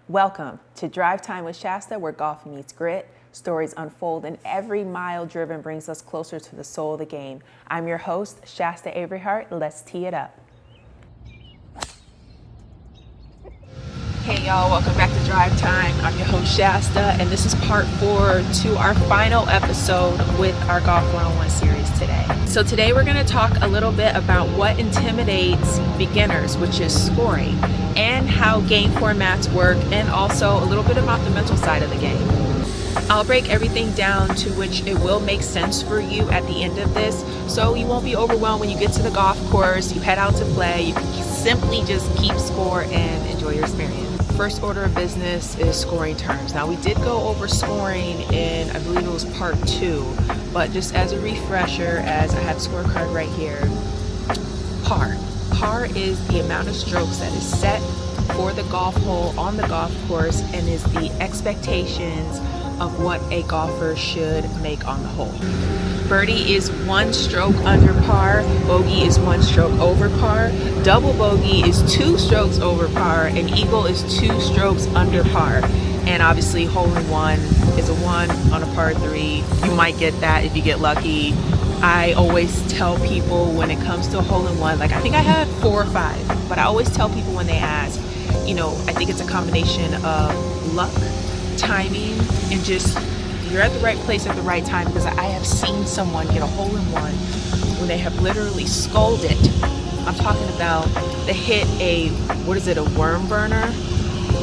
Welcome to Drive Time with Shasta, where golf meets grit. Stories unfold, and every mile driven brings us closer to the soul of the game. I'm your host, Shasta Averyhart. Let's tee it up. Hey y'all, welcome back to Drive Time. I'm your host, Shasta, and this is part 4 to our final episode with our Golf 101 series today. So today we're going to talk a little bit about what intimidates beginners, which is scoring, and how game formats work, and also a little bit about the mental side of the game. I'll break everything down to which it will make sense for you at the end of this, so you won't be overwhelmed when you get to the golf course, you head out to play, you can simply just keep score and enjoy your experience. First order of business is scoring terms. Now, we did go over scoring in, I believe it was part 2, but just as a refresher, as I have a scorecard right here, par. Par is the amount of strokes that is set for the golf hole on the golf course and is the expectations of what a golfer should make on the hole. Birdie is 1 stroke under par, bogey is 1 stroke over par, double bogey is 2 strokes over par, and eagle is 2 strokes under par. And obviously hole-in-one is a 1 on a par 3. You might get that if you get lucky. I always tell people when it comes to a hole-in-one, like I think I had 4 or 5, but I always tell people when they ask, I think it's a combination of luck, timing, and just you're at the right place at the right time, because I have seen someone get a hole-in-one when they have literally sculled it. I'm talking about they hit a worm burner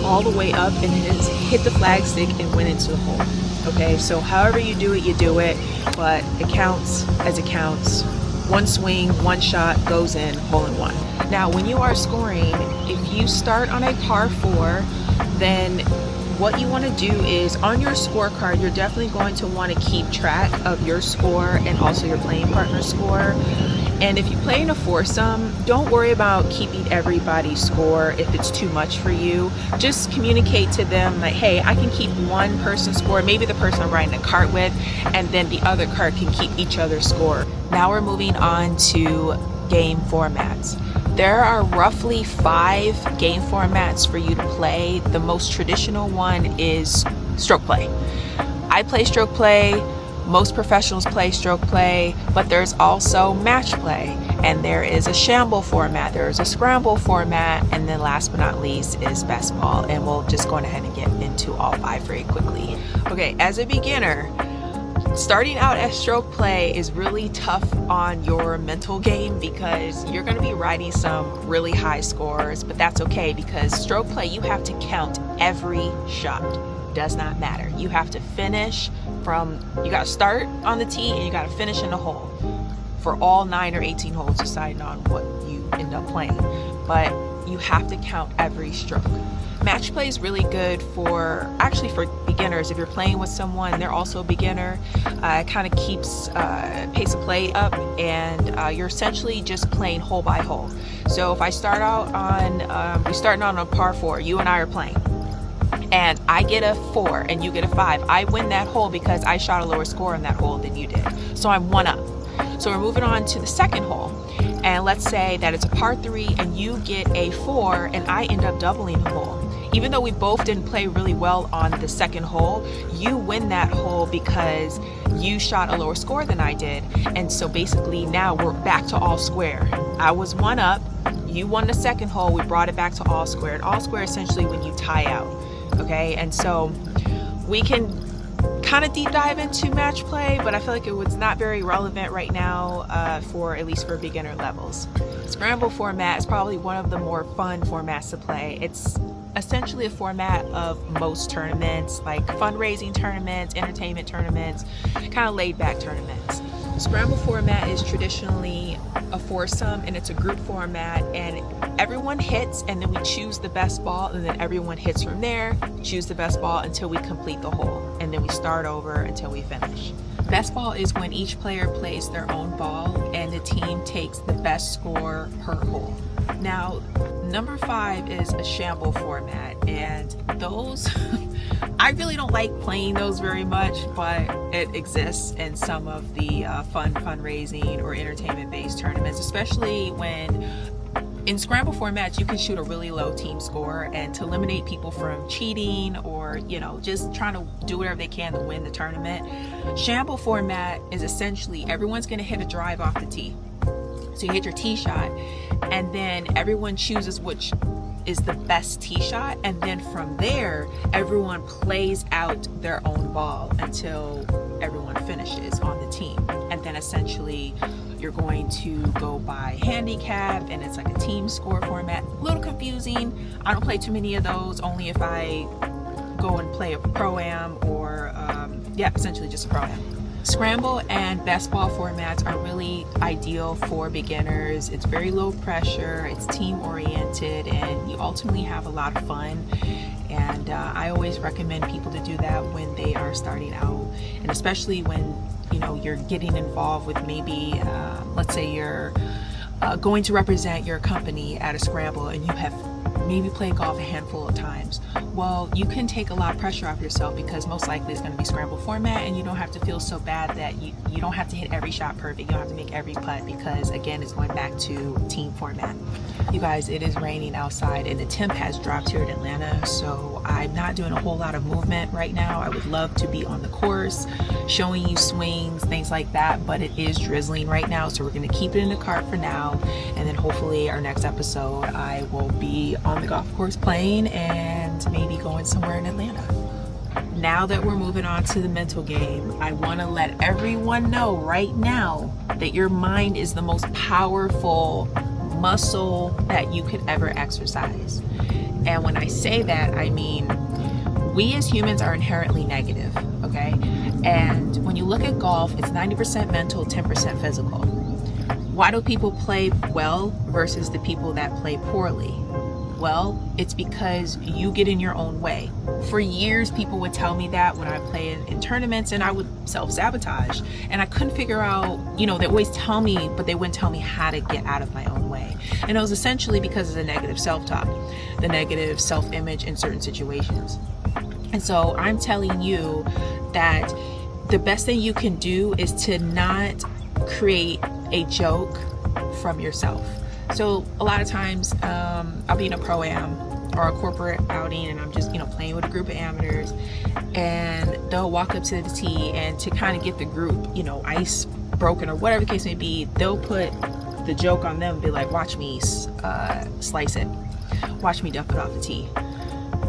all the way up, and then it's hit the flagstick and went into the hole. Okay, so however you do it, but it counts as it counts. 1 swing, 1 shot goes in, hole-in-one. Now, when you are scoring, if you start on a par 4, then what you want to do is on your scorecard, you're definitely going to want to keep track of your score and also your playing partner's score. And if you play in a foursome, don't worry about keeping everybody's score if it's too much for you. Just communicate to them like, hey, I can keep one person's score, maybe the person I'm riding a cart with, and then the other cart can keep each other's score. Now we're moving on to game formats. There are roughly 5 game formats for you to play. The most traditional one is stroke play. I play stroke play. Most professionals play stroke play, but there's also match play, and there is a shamble format, there is a scramble format, and then last but not least is best ball. And we'll just go ahead and get into all 5 very quickly. Okay, as a beginner, starting out at stroke play is really tough on your mental game because you're going to be riding some really high scores, but that's okay because stroke play, you have to count every shot. Does not matter. You have to finish you got to start on the tee and you got to finish in the hole for all 9 or 18 holes, deciding on what you end up playing. But you have to count every stroke. Match play is really good for beginners. If you're playing with someone, they're also a beginner. It kind of keeps pace of play up, and you're essentially just playing hole by hole. So if I start out on, we're starting on a par 4, you and I are playing, and I get a 4 and you get a 5, I win that hole because I shot a lower score on that hole than you did. So I'm 1 up. So we're moving on to the second hole. And let's say that it's a par 3 and you get a 4 and I end up doubling the hole. Even though we both didn't play really well on the second hole, you win that hole because you shot a lower score than I did. And so basically now we're back to all square. I was 1 up, you won the second hole, we brought it back to all square. And all square essentially when you tie out. Okay, and so we can kind of deep dive into match play, but I feel like it was not very relevant right now at least for beginner levels. Scramble format is probably one of the more fun formats to play. It's essentially a format of most tournaments, like fundraising tournaments, entertainment tournaments, kind of laid back tournaments. Scramble format is traditionally a foursome, and it's a group format, and everyone hits and then we choose the best ball, and then everyone hits from there, choose the best ball until we complete the hole, and then we start over until we finish. Best ball is when each player plays their own ball and the team takes the best score per hole. Now, number 5 is a shamble format, and those I really don't like playing those very much, but it exists in some of the fundraising or entertainment based tournaments, especially when In scramble formats, you can shoot a really low team score, and to eliminate people from cheating or, just trying to do whatever they can to win the tournament, shamble format is essentially everyone's going to hit a drive off the tee. So you hit your tee shot, and then everyone chooses which is the best tee shot, and then from there, everyone plays out their own ball until everyone finishes on the team. And then essentially, you're going to go by handicap, and it's like a team score format. A little confusing. I don't play too many of those, only if I go and play a pro-am or, essentially just a pro-am. Scramble and best ball formats are really ideal for beginners. It's very low pressure, it's team oriented, and you ultimately have a lot of fun. And I always recommend people to do that when they are starting out, and especially when you're getting involved with maybe let's say you're going to represent your company at a scramble, and you have maybe played golf a handful of times. Well, you can take a lot of pressure off yourself, because most likely it's going to be scramble format, and you don't have to feel so bad that you don't have to hit every shot perfect. You don't have to make every putt, because again, it's going back to team format. You guys, it is raining outside, and the temp has dropped here in Atlanta, so I'm not doing a whole lot of movement right now. I would love to be on the course showing you swings, things like that, but it is drizzling right now, so we're going to keep it in the cart for now, and then hopefully our next episode I will be on the golf course playing, and maybe going somewhere in Atlanta. Now that we're moving on to the mental game, I want to let everyone know right now that your mind is the most powerful muscle that you could ever exercise. And when I say that, I mean we as humans are inherently negative, okay? And when you look at golf, it's 90% mental, 10% physical. Why do people play well versus the people that play poorly? Well, it's because you get in your own way. For years, people would tell me that when I play in tournaments, and I would self-sabotage. And I couldn't figure out, they always tell me, but they wouldn't tell me how to get out of my own way. And it was essentially because of the negative self-talk, the negative self-image in certain situations. And so I'm telling you that the best thing you can do is to not create a joke from yourself. So a lot of times I'll be in a pro-am or a corporate outing, and I'm just playing with a group of amateurs, and they'll walk up to the tee, and to kind of get the group ice broken or whatever the case may be, they'll put the joke on them and be like, watch me slice it, watch me dump it off the tee,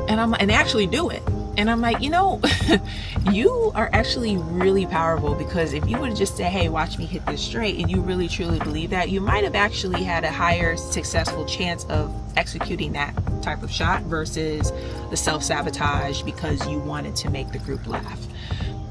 and they actually do it. And I'm like, you are actually really powerful, because if you would just say, hey, watch me hit this straight, and you really truly believe that, you might have actually had a higher successful chance of executing that type of shot versus the self-sabotage because you wanted to make the group laugh.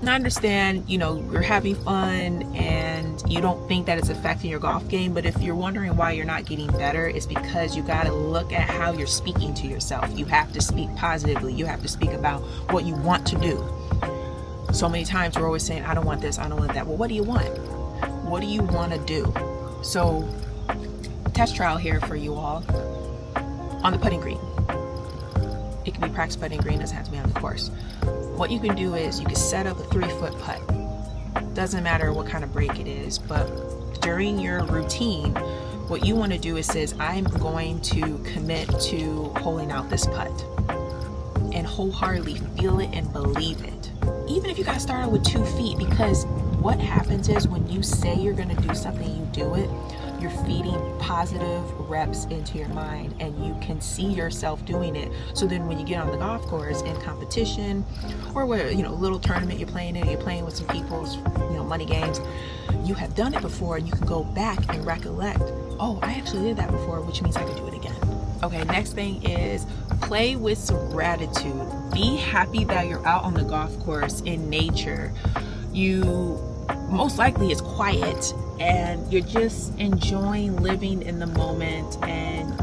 And I understand, you're having fun and you don't think that it's affecting your golf game, but if you're wondering why you're not getting better, it's because you got to look at how you're speaking to yourself. You have to speak positively. You have to speak about what you want to do. So many times we're always saying, I don't want this, I don't want that. Well, what do you want? What do you want to do? So, test trial here for you all on the putting green. It can be practice putting green, doesn't have to be on the course. What you can do is you can set up a 3-foot putt. Doesn't matter what kind of break it is, but during your routine, what you want to do is says, I'm going to commit to holding out this putt, and wholeheartedly feel it and believe it. Even if you got to start out with 2 feet, because what happens is when you say you're going to do something, you do it. You're feeding positive reps into your mind, and you can see yourself doing it. So then when you get on the golf course in competition, or where, a little tournament you're playing in, you're playing with some people's, money games, you have done it before, and you can go back and recollect, oh, I actually did that before, which means I can do it again. Okay, next thing is play with some gratitude. Be happy that you're out on the golf course in nature. You most likely it's quiet, and you're just enjoying living in the moment and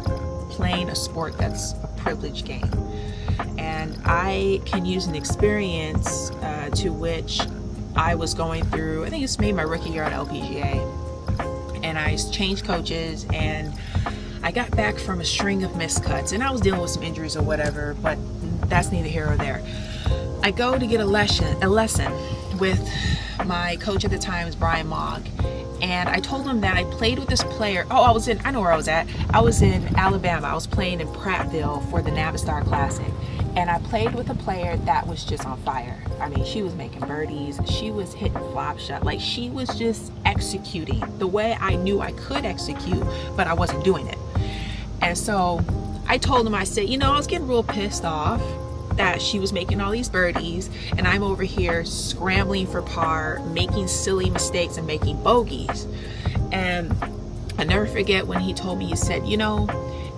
playing a sport that's a privileged game. And I can use an experience to which I was going through, I think it's maybe my rookie year on LPGA, and I changed coaches, and I got back from a string of missed cuts, and I was dealing with some injuries or whatever, but that's neither here or there. I go to get a lesson with my coach at the time, was Brian Mogg, And I told him that I played with this player. I know where I was at. I was in Alabama. I was playing in Prattville for the Navistar Classic. And I played with a player that was just on fire. I mean, she was making birdies. She was hitting flop shots. Like, she was just executing the way I knew I could execute, but I wasn't doing it. And so I told him, I said, you know, I was getting real pissed off that she was making all these birdies and I'm over here scrambling for par, making silly mistakes and making bogeys. And I never forget when he told me, he said, you know,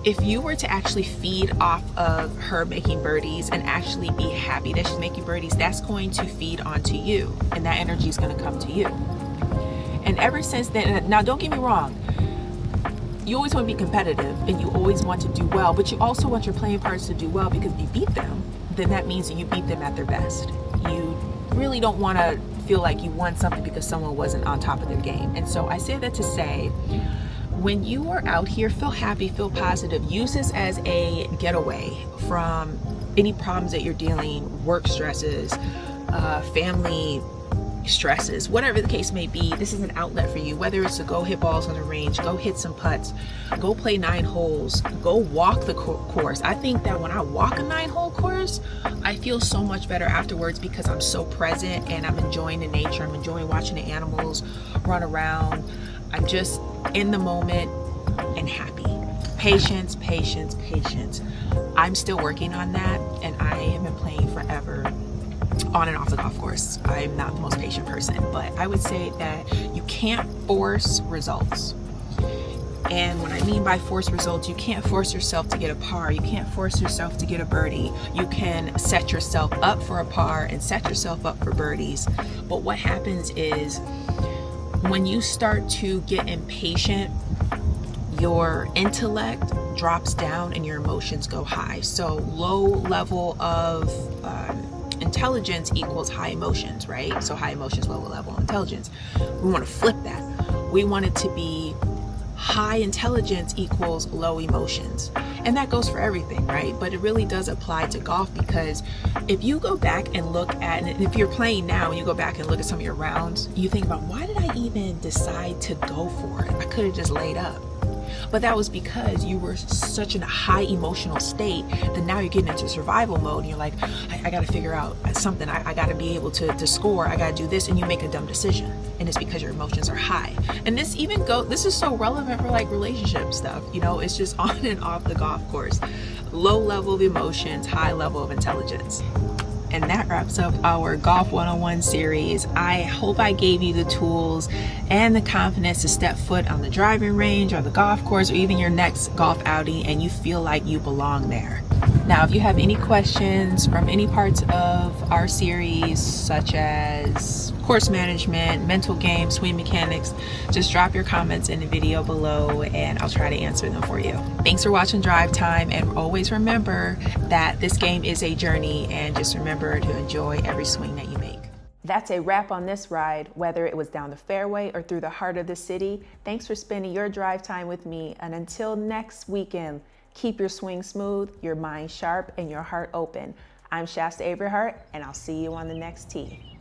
if you were to actually feed off of her making birdies and actually be happy that she's making birdies, that's going to feed onto you, and that energy is going to come to you. And ever since then, now don't get me wrong, you always want to be competitive and you always want to do well, but you also want your playing partners to do well, because if you beat them, then that means that you beat them at their best. You really don't want to feel like you won something because someone wasn't on top of their game. And so I say that to say, when you are out here, feel happy, feel positive. Use this as a getaway from any problems that you're dealing, work stresses, family stresses, whatever the case may be. This is an outlet for you, whether it's to go hit balls on the range, go hit some putts, go play 9 holes, go walk the course. I think that when I walk a 9-hole course, I feel so much better afterwards because I'm so present and I'm enjoying the nature. I'm enjoying watching the animals run around. I'm just in the moment and happy. Patience, patience, patience. I'm still working on that, and I have been playing forever on and off the golf course. I'm not the most patient person, but I would say that you can't force results. And what I mean by force results, you can't force yourself to get a par. You can't force yourself to get a birdie. You can set yourself up for a par and set yourself up for birdies. But what happens is when you start to get impatient, your intellect drops down and your emotions go high. So low level of intelligence equals high emotions, right? So high emotions, low level of intelligence. We want to flip that. We want it to be high intelligence equals low emotions. And that goes for everything, right? But it really does apply to golf, because if you go back and look at, and if you're playing now and you go back and look at some of your rounds, you think about, why did I even decide to go for it? I could have just laid up. But that was because you were such in a high emotional state that now you're getting into survival mode and you're like, I got to figure out something. I got to be able to score. I got to do this. And you make a dumb decision. And it's because your emotions are high. And this is so relevant for like relationship stuff. You know, it's just on and off the golf course. Low level of emotions, high level of intelligence. And that wraps up our Golf 101 series. I hope I gave you the tools and the confidence to step foot on the driving range or the golf course or even your next golf outing and you feel like you belong there. Now, if you have any questions from any parts of our series, such as course management, mental game, swing mechanics, just drop your comments in the video below and I'll try to answer them for you. Thanks for watching Drive Time, and always remember that this game is a journey, and just remember to enjoy every swing that you make. That's a wrap on this ride, whether it was down the fairway or through the heart of the city. Thanks for spending your drive time with me, and until next weekend, keep your swing smooth, your mind sharp, and your heart open. I'm Shasta Averhart, and I'll see you on the next tee.